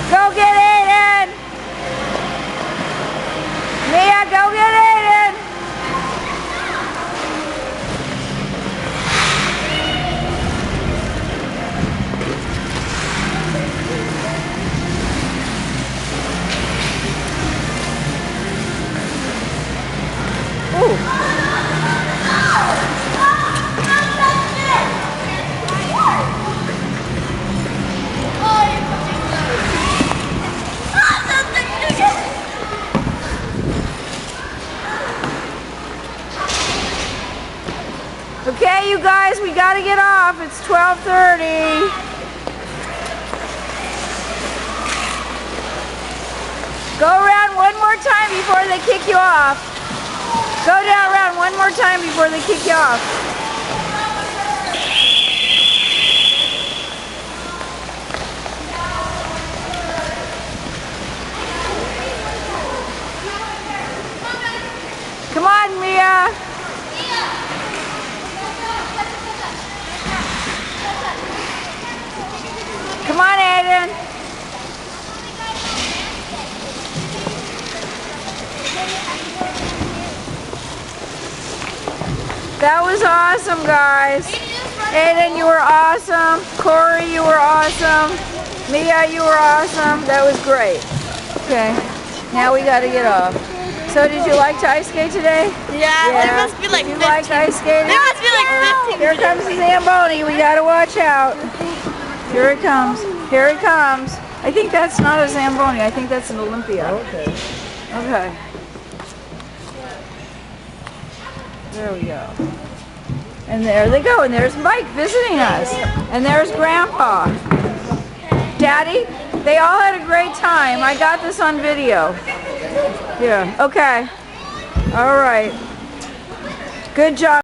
Go get Aiden! Mia, go get Aiden! Ooh. Okay, you guys, we gotta get off. It's 12:30. Go around one more time before they kick you off. Go down around one more time before they kick you off. Come on, Mia. Come on, Aiden. That was awesome, guys. Aiden, you were awesome. Corey, you were awesome. Mia, you were awesome. That was great. Okay, now we got to get off. So did you like to ice skate today? Yeah, there must be like 15. Did you like ice skating? There must be like 15. Here comes the Zamboni. We got to watch out. Here it comes. Here it comes. I think that's not a Zamboni. I think that's an Olympia. Okay. Okay. There we go. And there they go. And there's Mike visiting us. And there's Grandpa. Daddy, they all had a great time. I got this on video. Yeah. Okay. All right. Good job.